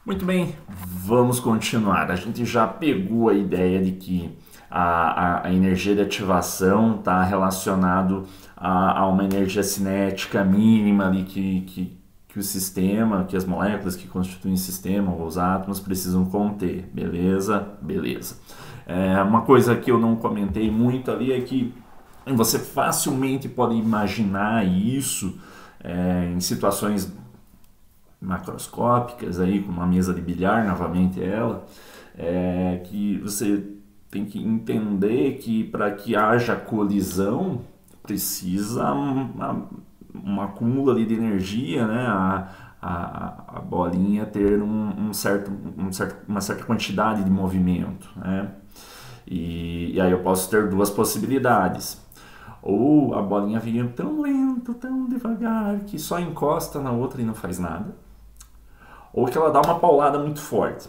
Muito bem, vamos continuar. A gente já pegou a ideia de que a energia de ativação está relacionado a uma energia cinética mínima ali que o sistema, que as moléculas que constituem o sistema, ou os átomos, precisam conter. Beleza? Beleza. Uma coisa que eu não comentei muito ali é que você facilmente pode imaginar isso em situações macroscópicas, aí, com uma mesa de bilhar, novamente ela, que você tem que entender que para que haja colisão precisa um acúmulo ali de energia, né? A bolinha ter uma certa quantidade de movimento, né? E aí eu posso ter duas possibilidades. Ou a bolinha vinha tão lento, tão devagar, que só encosta na outra e não faz nada. Ou que ela dá uma paulada muito forte.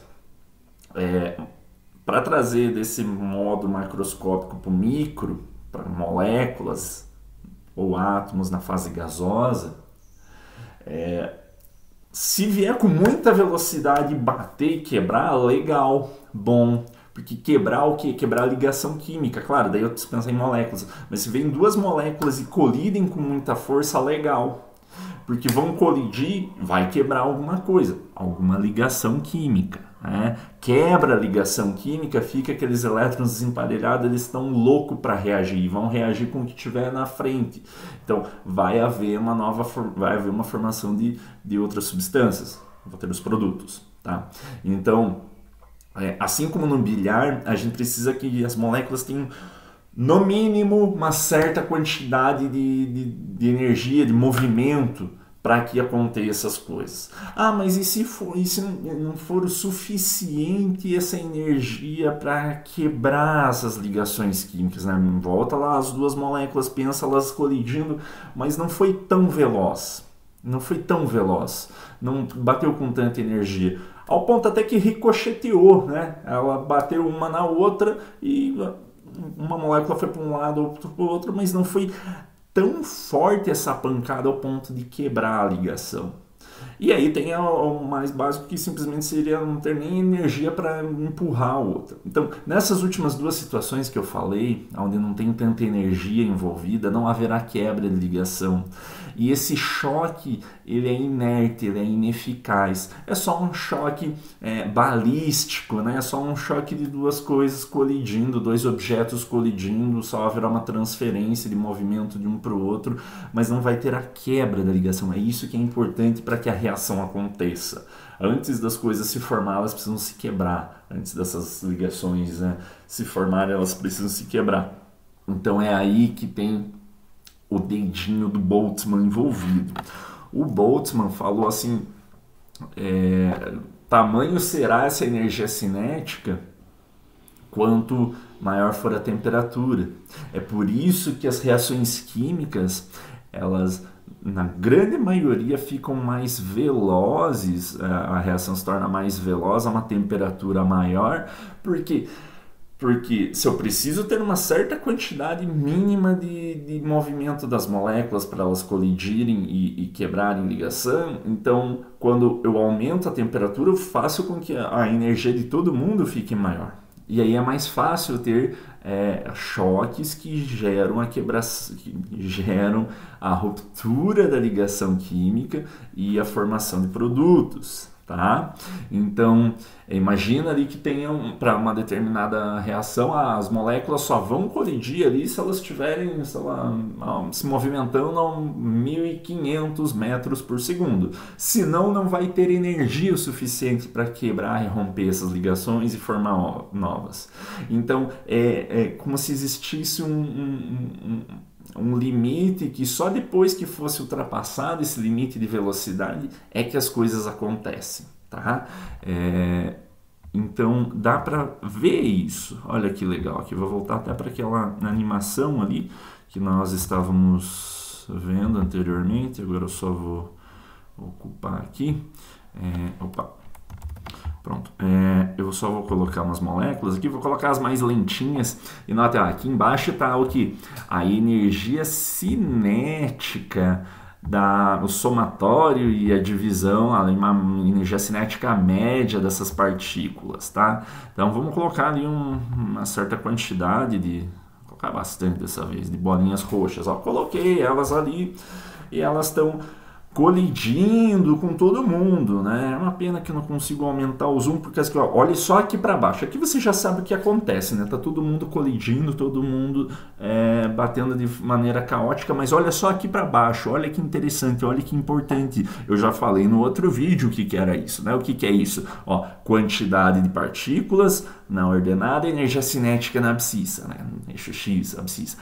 Para trazer desse modo macroscópico para o micro, para moléculas ou átomos na fase gasosa, se vier com muita velocidade bater e quebrar, legal, bom. Porque quebrar o quê? Quebrar a ligação química. Claro, daí eu penso em moléculas. Mas se vem duas moléculas e colidem com muita força, legal. Porque vão colidir, vai quebrar alguma coisa. Alguma ligação química. Né? Quebra a ligação química, fica aqueles elétrons desemparelhados, eles estão loucos para reagir. E vão reagir com o que tiver na frente. Então, vai haver uma formação de outras substâncias. Vou ter os produtos. Tá? Então, assim como no bilhar, a gente precisa que as moléculas tenham, no mínimo, uma certa quantidade de energia, de movimento, para que aconteça essas coisas. Mas e se não for o suficiente essa energia para quebrar essas ligações químicas? Né? Volta lá as duas moléculas, pensa elas colidindo, mas não foi tão veloz. Não foi tão veloz. Não bateu com tanta energia. Ao ponto até que ricocheteou, né? Ela bateu uma na outra e uma molécula foi para um lado, outra para o outro, mas não foi tão forte essa pancada ao ponto de quebrar a ligação. E aí tem o mais básico, que simplesmente seria não ter nem energia para empurrar a outra. Então, nessas últimas duas situações que eu falei, onde não tem tanta energia envolvida, não haverá quebra de ligação. E esse choque, ele é inerte, ele é ineficaz. É só um choque balístico, né? É só um choque de duas coisas colidindo, dois objetos colidindo, só haverá uma transferência de movimento de um para o outro, mas não vai ter a quebra da ligação. É isso que é importante para que a reação aconteça. Antes das coisas se formar, elas precisam se quebrar. Antes dessas ligações, né, se formarem, elas precisam se quebrar. Então é aí que tem o dedinho do Boltzmann envolvido. O Boltzmann falou assim, tamanho será essa energia cinética quanto maior for a temperatura. É por isso que as reações químicas, elas na grande maioria ficam mais velozes, a reação se torna mais veloz a uma temperatura maior, porque se eu preciso ter uma certa quantidade mínima de movimento das moléculas para elas colidirem e quebrarem ligação, então quando eu aumento a temperatura, eu faço com que a energia de todo mundo fique maior. E aí é mais fácil ter choques que geram a ruptura da ligação química e a formação de produtos. Tá? Então, imagina ali que tenham, para uma determinada reação, as moléculas só vão colidir ali se elas estiverem, se movimentando a 1.500 metros por segundo. Senão, não vai ter energia o suficiente para quebrar e romper essas ligações e formar novas. Então, é como se existisse um limite que só depois que fosse ultrapassado esse limite de velocidade é que as coisas acontecem, tá? Então dá para ver isso. Olha que legal, aqui vou voltar até para aquela animação ali que nós estávamos vendo anteriormente. Agora eu só vou ocupar aqui. Pronto, eu só vou colocar umas moléculas aqui, vou colocar as mais lentinhas e nota, aqui embaixo está o que? A energia cinética o somatório e a divisão, uma energia cinética média dessas partículas, tá? Então vamos colocar ali uma certa quantidade vou colocar bastante dessa vez, de bolinhas roxas. Ó, coloquei elas ali e elas estão colidindo com todo mundo, né? É uma pena que eu não consigo aumentar o zoom, porque assim, ó, olhe só aqui para baixo. Aqui você já sabe o que acontece, né? Tá todo mundo colidindo, todo mundo batendo de maneira caótica, mas olha só aqui para baixo. Olha que interessante, olha que importante. Eu já falei no outro vídeo o que era isso, né? O que é isso? Ó, quantidade de partículas na ordenada e energia cinética na abscissa, né? Eixo X, abscissa.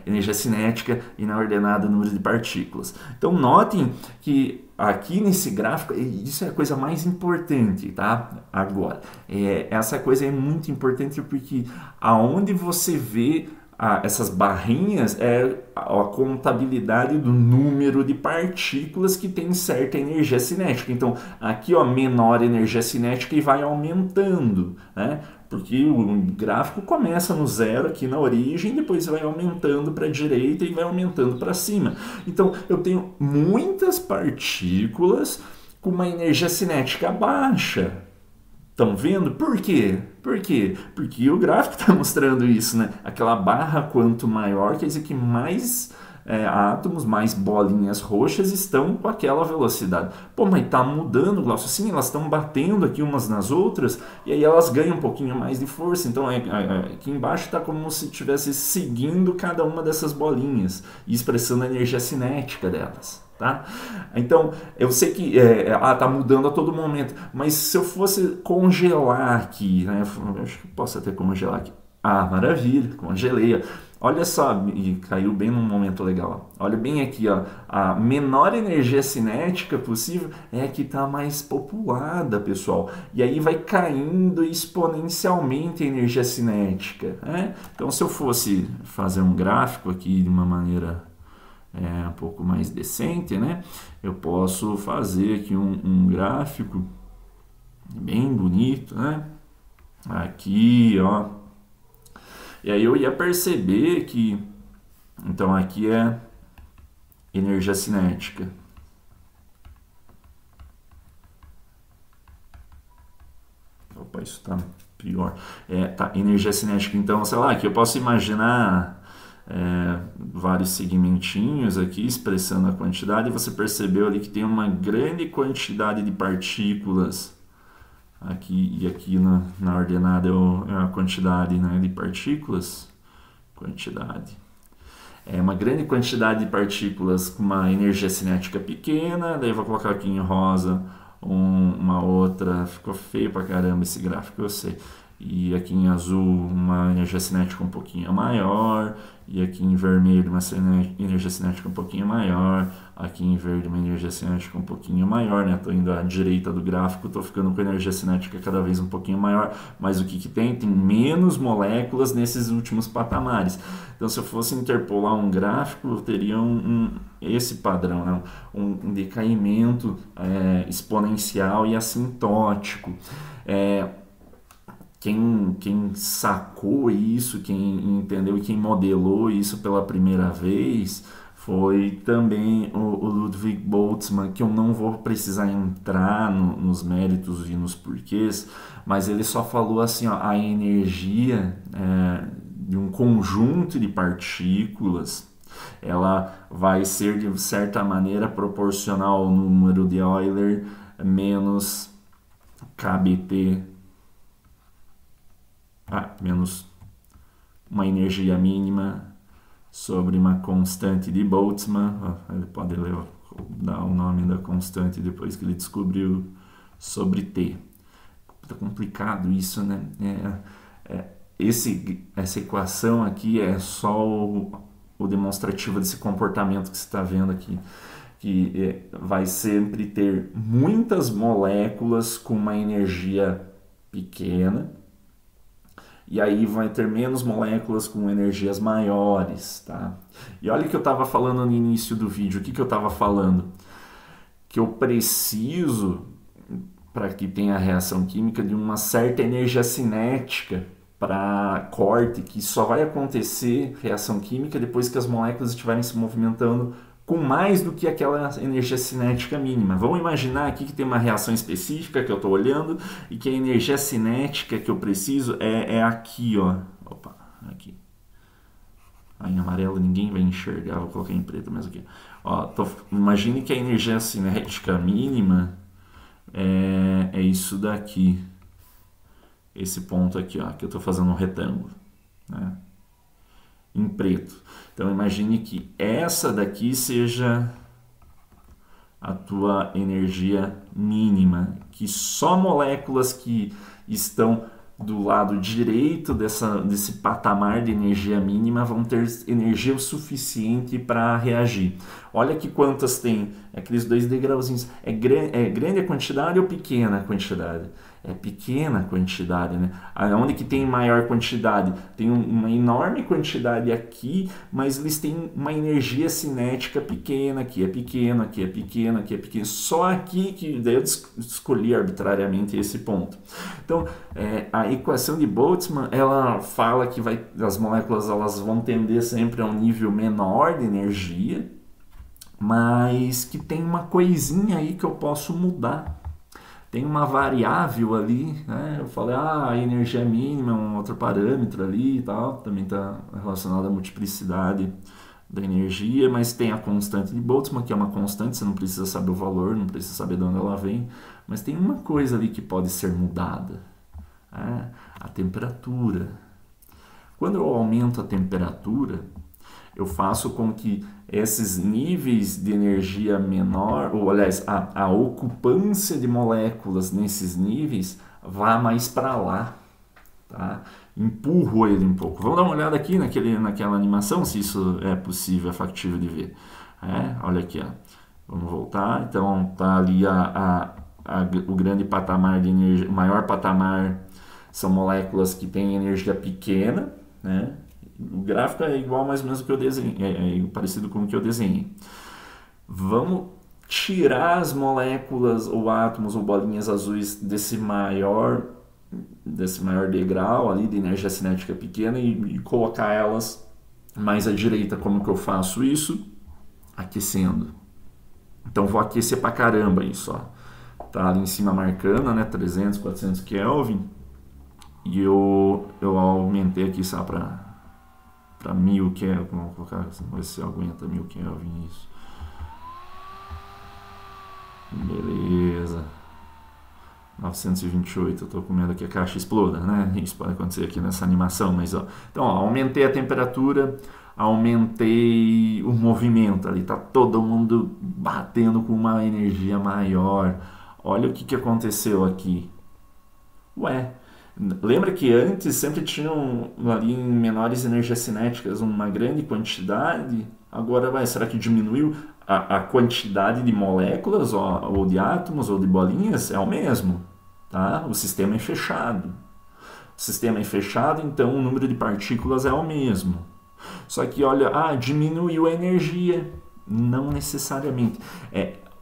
Energia cinética e na ordenada número de partículas. Então notem que aqui nesse gráfico, isso é a coisa mais importante, tá? Agora, essa coisa é muito importante porque aonde você vê essas barrinhas é a contabilidade do número de partículas que tem certa energia cinética. Então, aqui, ó, menor energia cinética e vai aumentando, né? Porque o gráfico começa no zero aqui na origem, depois vai aumentando para a direita e vai aumentando para cima. Então, eu tenho muitas partículas com uma energia cinética baixa. Estão vendo? Por quê? Por quê? Porque o gráfico está mostrando isso, né? Aquela barra quanto maior, quer dizer que mais átomos, mais bolinhas roxas estão com aquela velocidade. Pô, mas está mudando, Glaucio. Sim, elas estão batendo aqui umas nas outras e aí elas ganham um pouquinho mais de força. Então aqui embaixo está como se estivesse seguindo cada uma dessas bolinhas e expressando a energia cinética delas. Tá? Então, eu sei que tá mudando a todo momento, mas se eu fosse congelar aqui, né? Eu acho que posso até congelar aqui. Ah, maravilha, congelei. Ó. Olha só, e caiu bem num momento legal. Ó. Olha bem aqui, ó. A menor energia cinética possível é a que está mais populada, pessoal. E aí vai caindo exponencialmente a energia cinética. Né? Então, se eu fosse fazer um gráfico aqui de uma maneira um pouco mais decente, né? Eu posso fazer aqui um gráfico bem bonito, né? Aqui, ó. E aí eu ia perceber que, então aqui é energia cinética. Opa, isso tá pior. Tá, energia cinética. Então, sei lá, aqui eu posso imaginar vários segmentinhos aqui expressando a quantidade, e você percebeu ali que tem uma grande quantidade de partículas aqui, e aqui na ordenada é a quantidade, né, de partículas, quantidade. É uma grande quantidade de partículas com uma energia cinética pequena, daí eu vou colocar aqui em rosa uma outra, ficou feio pra caramba esse gráfico, eu sei. E aqui em azul uma energia cinética um pouquinho maior, e aqui em vermelho uma energia cinética um pouquinho maior, aqui em verde uma energia cinética um pouquinho maior, né? Estou indo à direita do gráfico, estou ficando com energia cinética cada vez um pouquinho maior, mas o que tem? Tem menos moléculas nesses últimos patamares. Então, se eu fosse interpolar um gráfico, eu teria esse padrão, né? Um decaimento exponencial e assintótico. Quem sacou isso, quem entendeu e quem modelou isso pela primeira vez foi também o Ludwig Boltzmann, que eu não vou precisar entrar nos méritos e nos porquês, mas ele só falou assim, ó, a energia de um conjunto de partículas, ela vai ser de certa maneira proporcional ao número de Euler menos KBT, menos uma energia mínima sobre uma constante de Boltzmann. Ele pode dar o nome da constante depois que ele descobriu sobre T. Tá complicado isso, né? Essa equação aqui é só o demonstrativo desse comportamento que você está vendo aqui, que vai sempre ter muitas moléculas com uma energia pequena, e aí vai ter menos moléculas com energias maiores, tá? E olha o que eu estava falando no início do vídeo. O que eu estava falando? Que eu preciso, para que tenha reação química, de uma certa energia cinética para corte, que só vai acontecer reação química depois que as moléculas estiverem se movimentando com mais do que aquela energia cinética mínima. Vamos imaginar aqui que tem uma reação específica que eu estou olhando e que a energia cinética que eu preciso é aqui, ó. Opa, aqui. Aí em amarelo ninguém vai enxergar, vou colocar em preto mesmo aqui. Ó, imagine que a energia cinética mínima é isso daqui. Esse ponto aqui, ó, que eu estou fazendo um retângulo, né? Em preto. Então imagine que essa daqui seja a tua energia mínima, que só moléculas que estão do lado direito desse patamar de energia mínima vão ter energia o suficiente para reagir. Olha aqui quantas tem, aqueles 2 degrauzinhos. É grande a quantidade ou pequena a quantidade? É pequena a quantidade, né? Onde que tem maior quantidade? Tem uma enorme quantidade aqui, mas eles têm uma energia cinética pequena, aqui é pequeno, aqui é pequeno, aqui é pequeno. Só aqui que daí eu escolhi arbitrariamente esse ponto. Então, a equação de Boltzmann, ela fala que as moléculas elas vão tender sempre a um nível menor de energia, mas que tem uma coisinha aí que eu posso mudar. Tem uma variável ali, né? Eu falei, a energia mínima é um outro parâmetro ali e tal, também está relacionado à multiplicidade da energia, mas tem a constante de Boltzmann, que é uma constante, você não precisa saber o valor, não precisa saber de onde ela vem, mas tem uma coisa ali que pode ser mudada, né? A temperatura. Quando eu aumento a temperatura, eu faço com que esses níveis de energia menor, ou aliás, a ocupância de moléculas nesses níveis vá mais para lá, tá? Empurro ele um pouco. Vamos dar uma olhada aqui naquela animação, se isso é possível, é factível de ver. Olha aqui, ó. Vamos voltar. Então, tá ali o grande patamar de energia, o maior patamar são moléculas que têm energia pequena, né? O gráfico é igual mais ou menos ao que eu desenhei, é parecido com o que eu desenhei. Vamos tirar as moléculas ou átomos ou bolinhas azuis desse maior degrau ali de energia cinética pequena e colocar elas mais à direita. Como que eu faço isso? Aquecendo. Então vou aquecer pra caramba isso, ó. Tá ali em cima marcando, né, 300, 400 Kelvin. E eu aumentei aqui só para 1000 Kelvin, vamos colocar, vamos ver se aguenta 1000 Kelvin, isso. Beleza. 928, eu tô com medo que a caixa exploda, né? Isso pode acontecer aqui nessa animação, mas ó. Então, ó, aumentei a temperatura, aumentei o movimento ali, tá todo mundo batendo com uma energia maior. Olha o que aconteceu aqui. Ué, lembra que antes sempre tinham ali em menores energias cinéticas uma grande quantidade? Agora será que diminuiu? A quantidade de moléculas ou de átomos ou de bolinhas é o mesmo, tá? O sistema é fechado. O sistema é fechado, então o número de partículas é o mesmo. Só que olha, diminuiu a energia. Não necessariamente.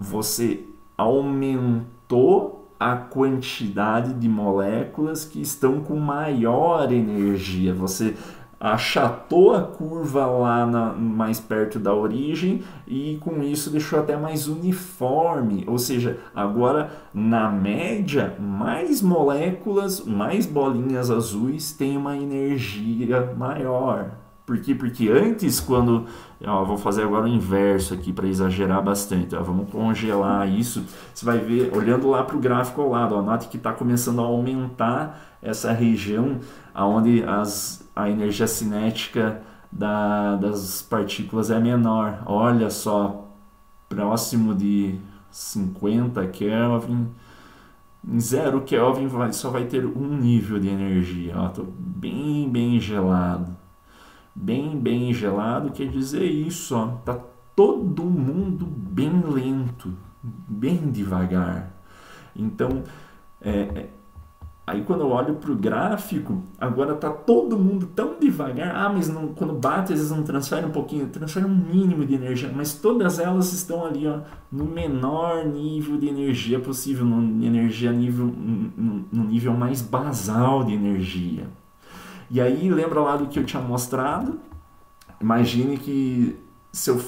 Você aumentou a quantidade de moléculas que estão com maior energia. Você achatou a curva lá mais perto da origem e com isso deixou até mais uniforme. Ou seja, agora na média, mais moléculas, mais bolinhas azuis têm uma energia maior. Por quê? Porque antes, quando... vou fazer agora o inverso aqui para exagerar bastante. Vamos congelar isso. Você vai ver, olhando lá para o gráfico ao lado, note que está começando a aumentar essa região onde a energia cinética das partículas é menor. Olha só, próximo de 50 Kelvin. Em 0 Kelvin só vai ter um nível de energia. Estou bem gelado. Bem gelado quer dizer isso, ó, tá todo mundo bem lento, bem devagar. Então, aí quando eu olho para o gráfico, agora tá todo mundo tão devagar. Mas não, quando bate, às vezes não transfere um pouquinho, transfere um mínimo de energia, mas todas elas estão ali, ó, no menor nível de energia possível, no nível mais basal de energia. E aí, lembra lá do que eu tinha mostrado? Imagine que se eu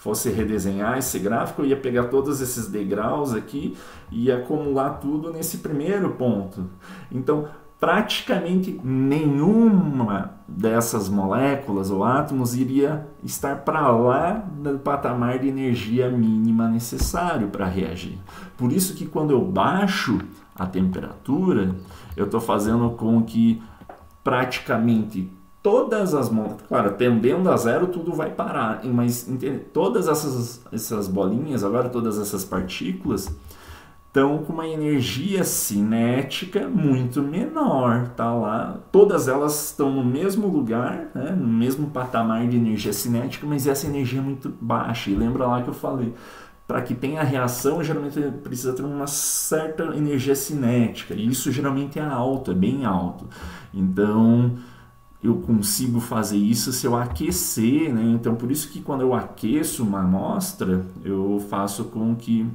fosse redesenhar esse gráfico, eu ia pegar todos esses degraus aqui e ia acumular tudo nesse primeiro ponto. Então, praticamente nenhuma dessas moléculas ou átomos iria estar para lá do patamar de energia mínima necessário para reagir. Por isso que quando eu baixo a temperatura, eu estou fazendo com que praticamente todas as moléculas, claro, tendendo a zero, tudo vai parar, mas todas essas bolinhas, agora todas essas partículas, estão com uma energia cinética muito menor, tá lá. Todas elas estão no mesmo lugar, né, no mesmo patamar de energia cinética, mas essa energia é muito baixa. E lembra lá que eu falei, para que tenha reação, geralmente precisa ter uma certa energia cinética, e isso geralmente é alto, é bem alto. Então, eu consigo fazer isso se eu aquecer, né? Então, por isso que quando eu aqueço uma amostra, eu faço com que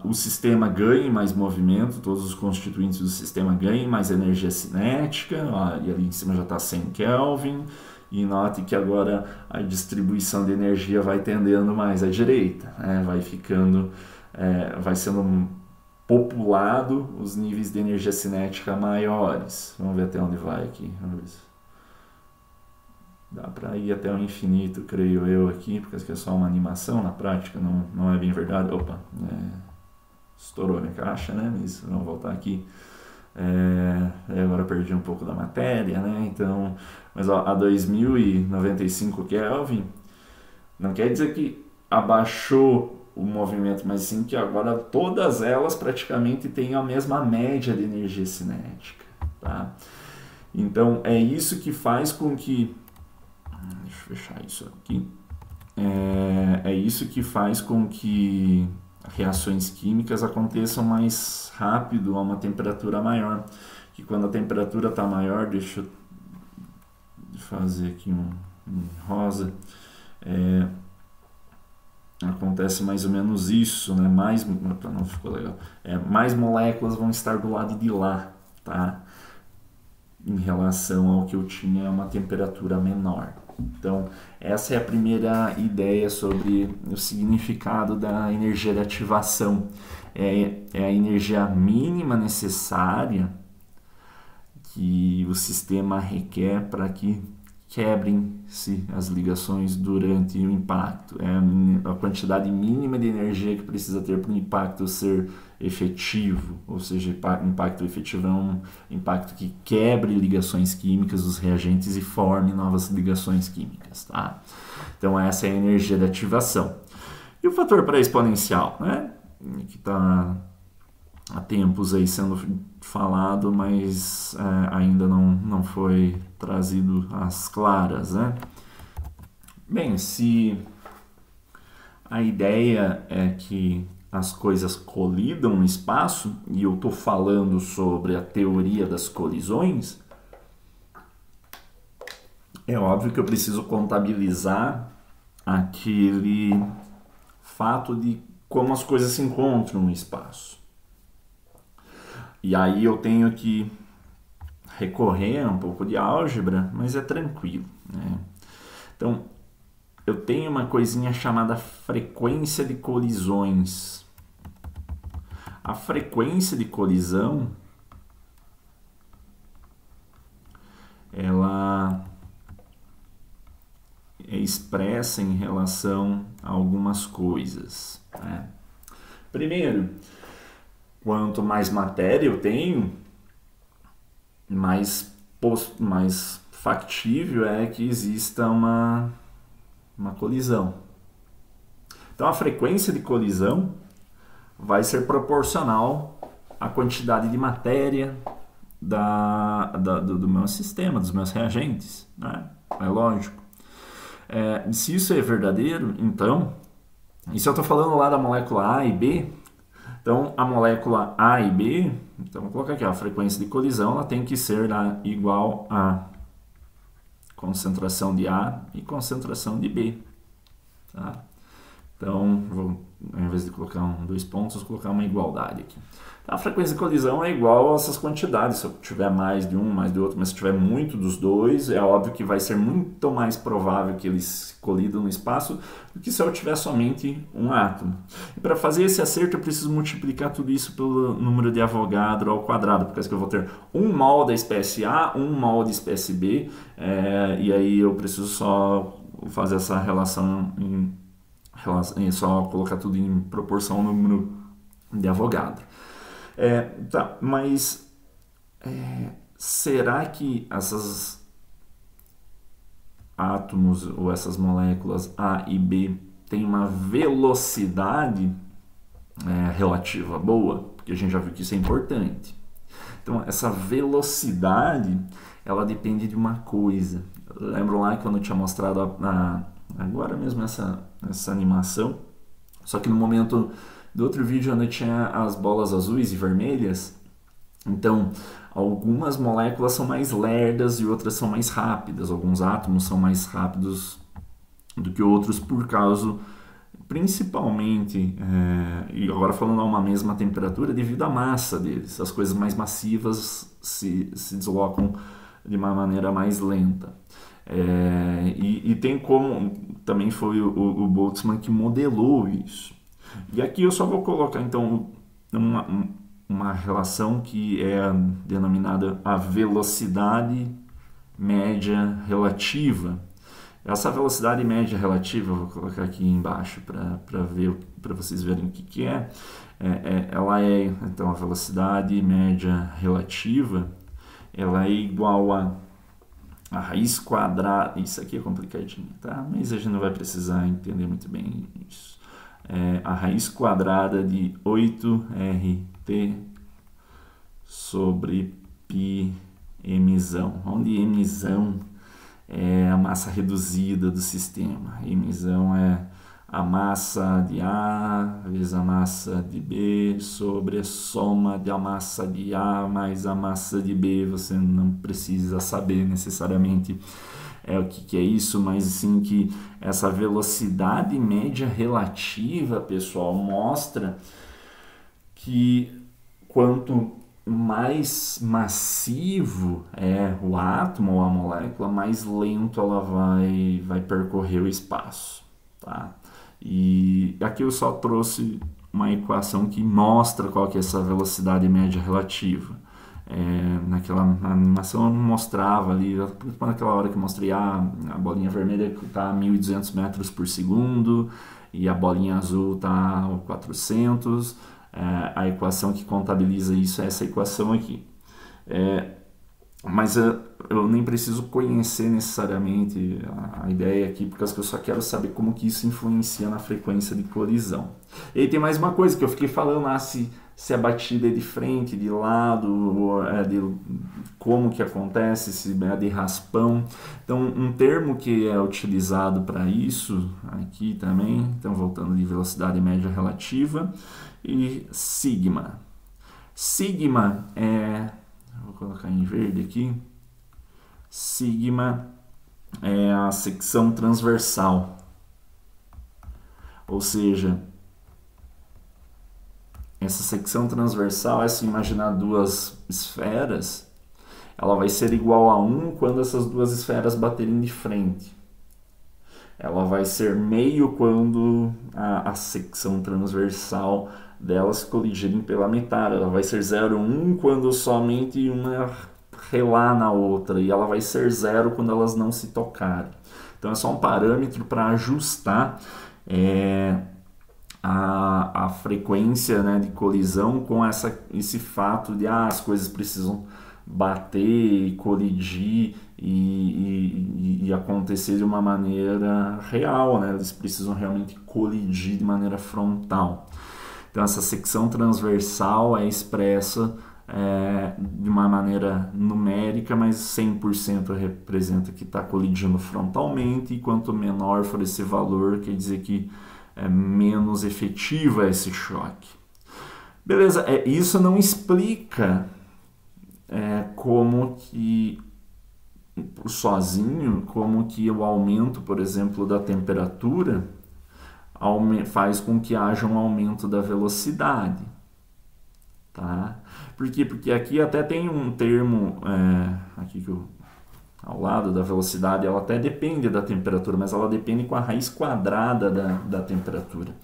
o sistema ganhe mais movimento, todos os constituintes do sistema ganhem mais energia cinética, e ali em cima já está 100 Kelvin, e note que agora a distribuição de energia vai tendendo mais à direita, né? Vai sendo populado os níveis de energia cinética maiores. Vamos ver até onde vai aqui. Vamos ver se dá para ir até o infinito, creio eu, aqui, porque aqui é só uma animação, na prática não é bem verdade. Opa, estourou a minha caixa, né? Mas vamos voltar aqui. Agora eu perdi um pouco da matéria, né? Então, mas ó, a 2095 Kelvin não quer dizer que abaixou o movimento, mas sim que agora todas elas praticamente têm a mesma média de energia cinética, tá? Então é isso que faz com que, deixa eu fechar isso aqui, é isso que faz com que reações químicas aconteçam mais rápido a uma temperatura maior. Que quando a temperatura está maior, deixa eu fazer aqui um rosa, acontece mais ou menos isso, né? Não ficou legal. Mais moléculas vão estar do lado de lá, tá? Em relação ao que eu tinha uma temperatura menor. Então, essa é a primeira ideia sobre o significado da energia de ativação. É a energia mínima necessária que o sistema requer para que quebrem-se as ligações durante o impacto. É a quantidade mínima de energia que precisa ter para o impacto ser efetivo, ou seja, impacto efetivo é um impacto que quebre ligações químicas dos reagentes e forme novas ligações químicas, tá? Então essa é a energia de ativação. E o fator pré-exponencial, né? Que está há tempos aí sendo falado, mas ainda não foi trazido às claras, né? Bem, se a ideia é que as coisas colidam no espaço, e eu estou falando sobre a teoria das colisões, é óbvio que eu preciso contabilizar aquele fato de como as coisas se encontram no espaço. E aí eu tenho que recorrer a um pouco de álgebra, mas é tranquilo, né? Então, eu tenho uma coisinha chamada frequência de colisões. A frequência de colisão, ela é expressa em relação a algumas coisas, né? Primeiro, quanto mais matéria eu tenho, mais factível é que exista uma colisão. Então a frequência de colisão vai ser proporcional à quantidade de matéria do meu sistema, dos meus reagentes, né? É lógico. Se isso é verdadeiro, então, e se eu estou falando lá da molécula A e B, então a molécula A e B, então vou colocar aqui, a frequência de colisão, ela tem que ser igual a concentração de A e concentração de B, tá? Então vou ao invés de colocar dois pontos, colocar uma igualdade aqui. A frequência de colisão é igual a essas quantidades. Se eu tiver mais de um, mais de outro, mas se tiver muito dos dois, é óbvio que vai ser muito mais provável que eles colidam no espaço do que se eu tiver somente um átomo. E para fazer esse acerto, eu preciso multiplicar tudo isso pelo número de Avogadro ao quadrado, porque eu vou ter um mol da espécie A, um mol da espécie B, e aí eu preciso só fazer essa relação só colocar tudo em proporção ao número de Avogadro. Tá, mas será que esses átomos ou essas moléculas A e B têm uma velocidade relativa boa? Porque a gente já viu que isso é importante. Então, essa velocidade, ela depende de uma coisa. Lembram lá quando eu tinha mostrado agora mesmo essa animação? Só que no momento do outro vídeo onde tinha as bolas azuis e vermelhas, então algumas moléculas são mais lerdas e outras são mais rápidas. Alguns átomos são mais rápidos do que outros por causa, principalmente, e agora falando a uma mesma temperatura, devido à massa deles. As coisas mais massivas se deslocam de uma maneira mais lenta. E tem como, também foi o Boltzmann que modelou isso. E aqui eu só vou colocar então uma relação que é denominada a velocidade média relativa. Essa velocidade média relativa, eu vou colocar aqui embaixo para vocês verem o que é. Ela é, então, a velocidade média relativa, ela é igual a raiz quadrada. Isso aqui é complicadinho, tá? Mas a gente não vai precisar entender muito bem isso. A raiz quadrada de 8RT sobre π emissão, onde emissão é a massa reduzida do sistema. Emissão é a massa de A vezes a massa de B sobre a soma da massa de A mais a massa de B. Você não precisa saber necessariamente o que é isso, mas sim que essa velocidade média relativa, pessoal, mostra que quanto mais massivo é o átomo ou a molécula, mais lento ela vai percorrer o espaço, tá? E aqui eu só trouxe uma equação que mostra qual que é essa velocidade média relativa. Naquela animação eu mostrava ali, naquela hora que eu mostrei a bolinha vermelha está a 1.200 metros por segundo e a bolinha azul está a 400. A equação que contabiliza isso é essa equação aqui. Mas eu nem preciso conhecer necessariamente a ideia aqui, porque eu só quero saber como que isso influencia na frequência de colisão. E aí tem mais uma coisa que eu fiquei falando lá, se a batida é de frente, de lado, como que acontece, se é de raspão. Então, um termo que é utilizado para isso aqui também, então voltando de velocidade média relativa, e sigma. Sigma vou colocar em verde aqui, sigma é a secção transversal, ou seja, essa secção transversal é, se imaginar duas esferas, ela vai ser igual a 1 quando essas duas esferas baterem de frente. Ela vai ser meio quando a secção transversal delas colidirem pela metade. Ela vai ser 0,1 quando somente uma relar na outra. E ela vai ser 0 quando elas não se tocarem. Então é só um parâmetro para ajustar a frequência, né, de colisão com esse fato de as coisas precisam bater e colidir e acontecer de uma maneira real, né? Eles precisam realmente colidir de maneira frontal. Então essa secção transversal é expressa de uma maneira numérica, mas 100% representa que está colidindo frontalmente, e quanto menor for esse valor, quer dizer que é menos efetivo esse choque. Beleza, isso não explica como que sozinho, como que o aumento, por exemplo, da temperatura faz com que haja um aumento da velocidade. Tá? Por quê? Porque aqui até tem um termo, aqui que ao lado da velocidade, ela até depende da temperatura, mas ela depende com a raiz quadrada da temperatura.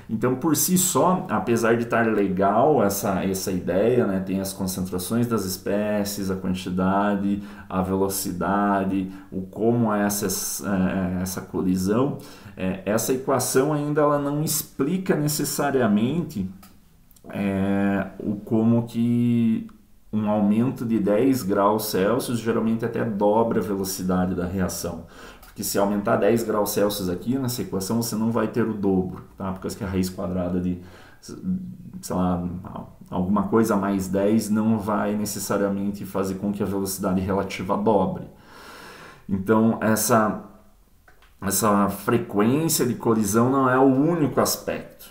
Então, por si só, apesar de estar legal essa ideia, né, tem as concentrações das espécies, a quantidade, a velocidade, o como é essa colisão, essa equação ainda ela não explica necessariamente o como que um aumento de 10 graus Celsius geralmente até dobra a velocidade da reação. Porque se aumentar 10 graus Celsius aqui nessa equação, você não vai ter o dobro, tá? Porque a raiz quadrada de, sei lá, alguma coisa a mais 10 não vai necessariamente fazer com que a velocidade relativa dobre. Então, essa frequência de colisão não é o único aspecto.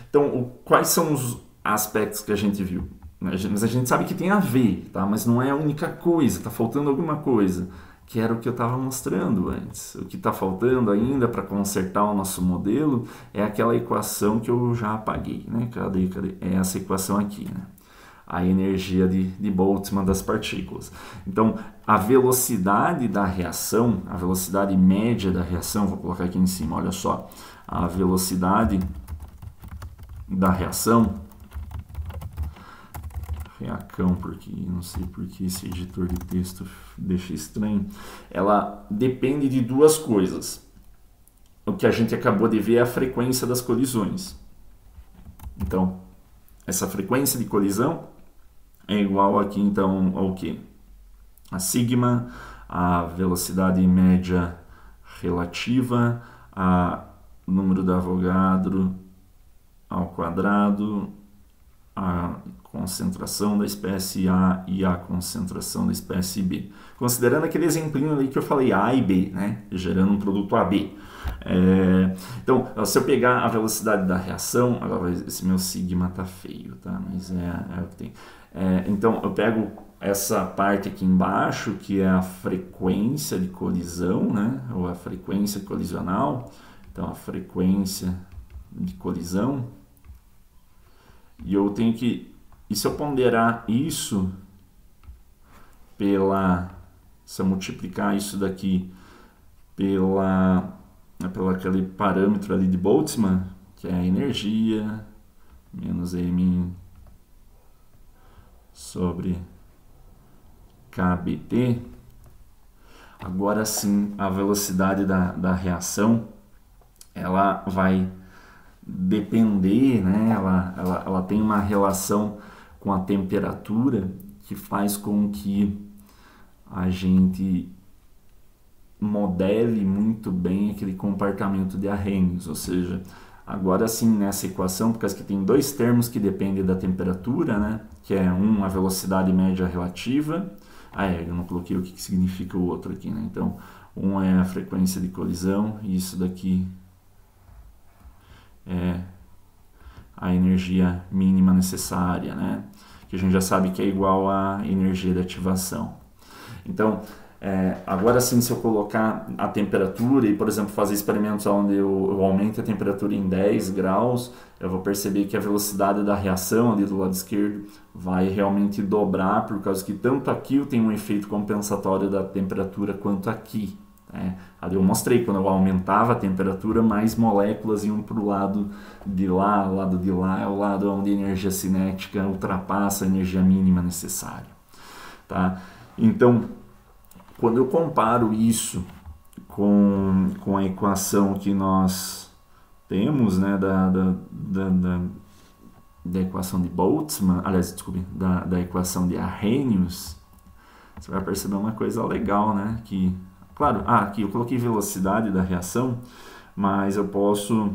Então, quais são os aspectos que a gente viu? Mas a gente sabe que tem a ver, tá? Mas não é a única coisa, está faltando alguma coisa, que era o que eu estava mostrando antes. O que está faltando ainda para consertar o nosso modelo é aquela equação que eu já apaguei, né? Cadê? É essa equação aqui, né? A energia de Boltzmann das partículas. Então, a velocidade da reação, a velocidade média da reação, vou colocar aqui em cima, olha só, a velocidade da reação, porque não sei porque esse editor de texto deixa estranho, ela depende de duas coisas. O que a gente acabou de ver é a frequência das colisões. Então, essa frequência de colisão é igual aqui então ao quê? A sigma, a velocidade média relativa, a número de Avogadro ao quadrado, a concentração da espécie A e a concentração da espécie B. Considerando aquele exemplinho ali que eu falei, A e B, né? Gerando um produto AB. Então, se eu pegar a velocidade da reação, agora esse meu sigma tá feio, tá? Mas é o que tem. Então, eu pego essa parte aqui embaixo, que é a frequência de colisão, né? Ou a frequência colisional. Então, a frequência de colisão. E eu tenho que... E se eu ponderar isso se eu multiplicar isso daqui pela aquele parâmetro ali de Boltzmann, que é a energia, menos m sobre kBt, agora sim a velocidade da reação, ela vai depender, né? Ela tem uma relação com a temperatura que faz com que a gente modele muito bem aquele comportamento de Arrhenius, ou seja, agora sim nessa equação, porque que tem dois termos que dependem da temperatura, né? Que é a velocidade média relativa, eu não coloquei o que significa o outro aqui, né? Então, é a frequência de colisão e isso daqui é a energia mínima necessária, né? Que a gente já sabe que é igual à energia de ativação. Então, agora sim, se eu colocar a temperatura e, por exemplo, fazer experimentos onde eu aumente a temperatura em 10 graus, eu vou perceber que a velocidade da reação ali do lado esquerdo vai realmente dobrar, por causa que tanto aqui eu tenho um efeito compensatório da temperatura quanto aqui. Ali eu mostrei, quando eu aumentava a temperatura, mais moléculas iam para o lado de lá. O lado de lá é o lado onde a energia cinética ultrapassa a energia mínima necessária. Tá? Então, quando eu comparo isso com a equação que nós temos, né, da equação de Boltzmann, aliás, desculpe, da equação de Arrhenius, você vai perceber uma coisa legal, né, que... Claro, aqui eu coloquei velocidade da reação, mas eu posso...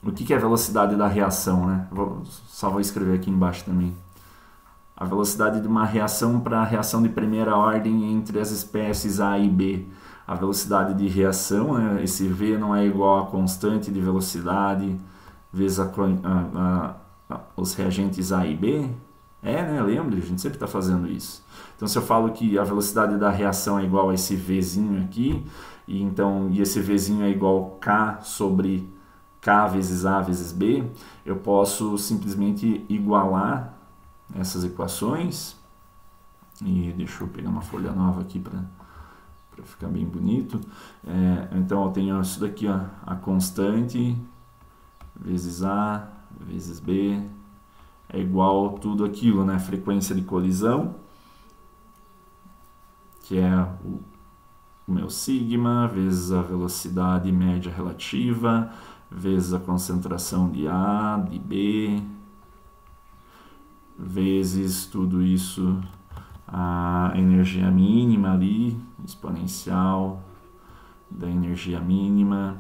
O que é a velocidade da reação, né? Só vou escrever aqui embaixo também. A velocidade de uma reação para a reação de primeira ordem entre as espécies A e B. A velocidade de reação, né? Esse V não é igual a constante de velocidade vezes os reagentes A e B. Né? Lembra? A gente sempre está fazendo isso. Então, se eu falo que a velocidade da reação é igual a esse Vzinho aqui, e esse Vzinho é igual a K sobre K vezes A vezes B, eu posso simplesmente igualar essas equações. E deixa eu pegar uma folha nova aqui para ficar bem bonito. Então eu tenho isso daqui, ó, a constante vezes A vezes B é igual tudo aquilo, né? Frequência de colisão, que é o meu sigma, vezes a velocidade média relativa, vezes a concentração de A, de B, vezes tudo isso, a energia mínima ali, exponencial da energia mínima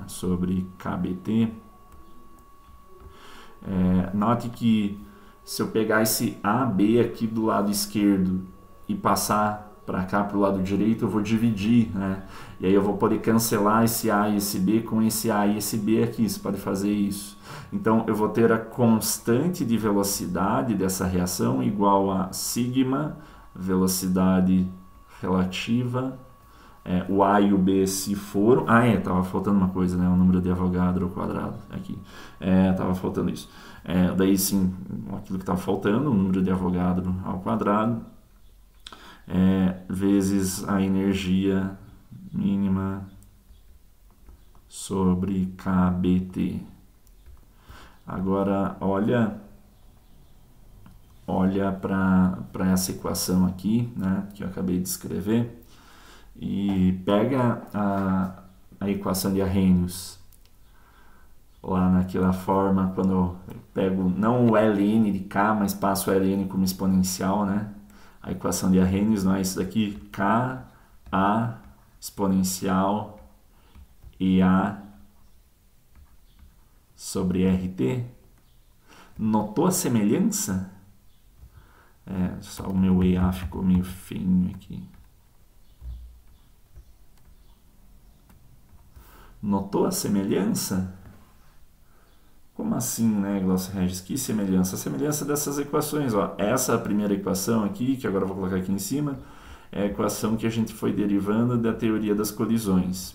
sobre kBt. Note que se eu pegar esse AB aqui do lado esquerdo e passar para cá, para o lado direito, eu vou dividir, né? E aí eu vou poder cancelar esse A e esse B com esse A e esse B aqui, você pode fazer isso. Então eu vou ter a constante de velocidade dessa reação igual a sigma, velocidade relativa, o A e o B se foram... tava faltando uma coisa, né? O número de Avogadro ao quadrado aqui. Tava faltando isso. Daí sim, aquilo que estava faltando, o número de Avogadro ao quadrado, vezes a energia mínima sobre kBt. Agora, olha para essa equação aqui, né, que eu acabei de escrever, e pega a equação de Arrhenius lá naquela forma, quando eu pego não o ln de k, mas passo o ln como exponencial, né? A equação de Arrhenius não é isso daqui, k, a exponencial e a sobre rt. Notou a semelhança? Só o meu EA ficou meio feinho aqui. Notou a semelhança? Como assim, né, Glaucio Regis? Que semelhança? A semelhança dessas equações, ó. Essa primeira equação aqui, que agora eu vou colocar aqui em cima, é a equação que a gente foi derivando da teoria das colisões.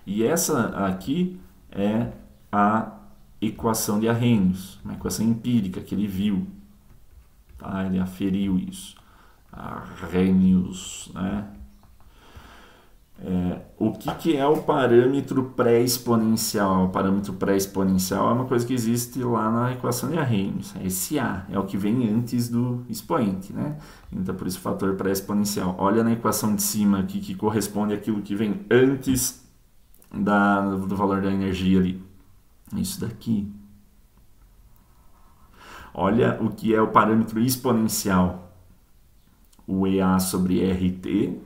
E essa aqui é a equação de Arrhenius, uma equação empírica que ele viu, tá? Ele aferiu isso. Arrhenius, né? O que é o parâmetro pré-exponencial? O parâmetro pré-exponencial é uma coisa que existe lá na equação de Arrhenius. Esse A é o que vem antes do expoente, né? Então, por isso, fator pré-exponencial. Olha na equação de cima aqui, que corresponde àquilo que vem antes do valor da energia ali. Isso daqui. Olha o que é o parâmetro exponencial. O EA sobre RT.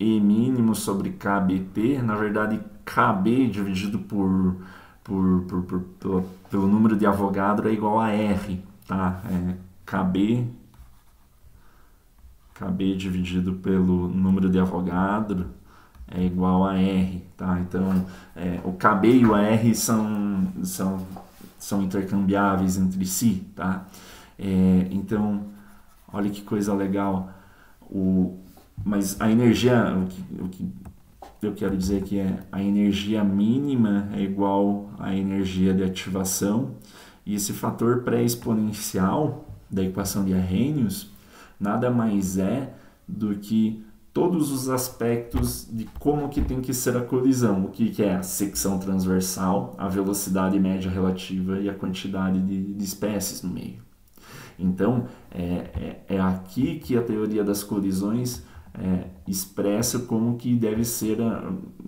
E mínimo sobre kBt, na verdade kB dividido pelo número de Avogadro é igual a R, tá? kB dividido pelo número de Avogadro é igual a R, tá? Então o kB e o R são intercambiáveis entre si, tá? Então olha que coisa legal. Mas a energia, o que eu quero dizer aqui é a energia mínima é igual à energia de ativação, e esse fator pré-exponencial da equação de Arrhenius nada mais é do que todos os aspectos de como que tem que ser a colisão, o que é a secção transversal, a velocidade média relativa e a quantidade de espécies no meio. Então, é aqui que a teoria das colisões expressa como que deve ser,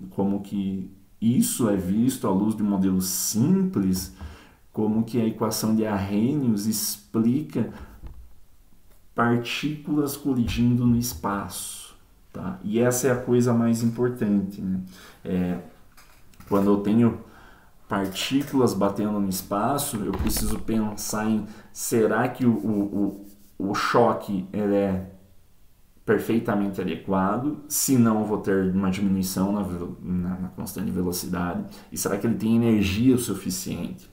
como que isso é visto à luz de um modelo simples, como que a equação de Arrhenius explica partículas colidindo no espaço, tá? E essa é a coisa mais importante, né? Quando eu tenho partículas batendo no espaço, eu preciso pensar em, será que o choque é perfeitamente adequado, se não eu vou ter uma diminuição na constante de velocidade, e será que ele tem energia o suficiente?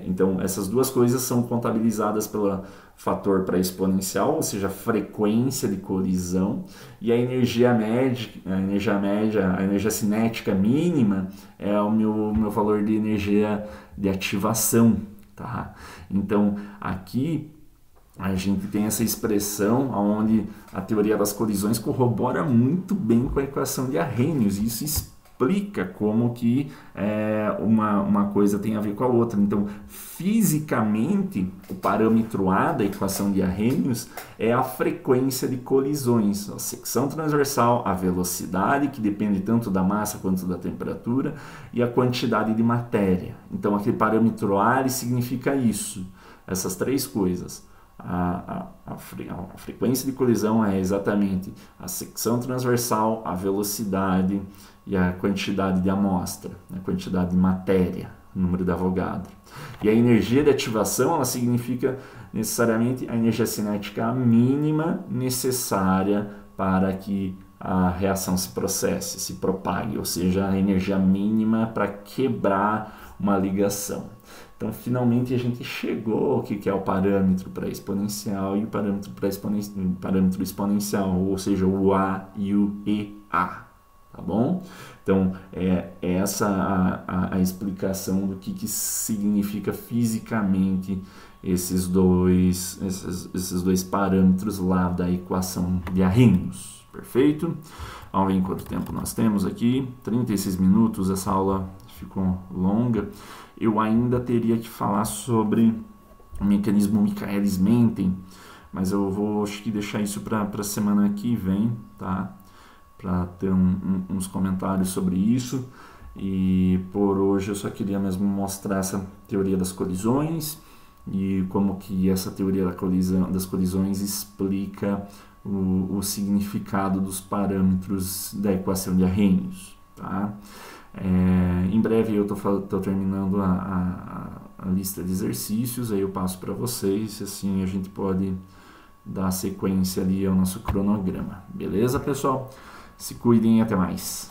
Então, essas duas coisas são contabilizadas pelo fator pré-exponencial, ou seja, a frequência de colisão, e a energia média, a energia cinética mínima é o meu valor de energia de ativação, tá? Então, aqui a gente tem essa expressão onde a teoria das colisões corrobora muito bem com a equação de Arrhenius, e isso explica como que uma coisa tem a ver com a outra. Então, fisicamente, o parâmetro A da equação de Arrhenius é a frequência de colisões, a secção transversal, a velocidade, que depende tanto da massa quanto da temperatura, e a quantidade de matéria. Então, aquele parâmetro A ele significa isso, essas três coisas. A frequência de colisão é exatamente a secção transversal, a velocidade e a quantidade de amostra, a quantidade de matéria, o número de Avogadro. E a energia de ativação, ela significa necessariamente a energia cinética mínima necessária para que a reação se processe, se propague, ou seja, a energia mínima para quebrar uma ligação. Então, finalmente, a gente chegou ao que é o parâmetro pré-exponencial e o parâmetro exponencial, ou seja, o A e o EA, tá bom? Então, é essa a explicação do que significa fisicamente esses dois parâmetros lá da equação de Arrhenius, perfeito? Vamos ver quanto tempo nós temos aqui, 36 minutos, essa aula ficou longa. Eu ainda teria que falar sobre o mecanismo Michaelis-Menten, mas eu vou, acho que, deixar isso para a semana que vem, tá? Para ter uns comentários sobre isso. E por hoje eu só queria mesmo mostrar essa teoria das colisões e como que essa teoria das colisões explica o significado dos parâmetros da equação de Arrhenius, tá? Em breve eu tô terminando a lista de exercícios, aí eu passo para vocês, assim a gente pode dar sequência ali ao nosso cronograma. Beleza, pessoal? Se cuidem e até mais.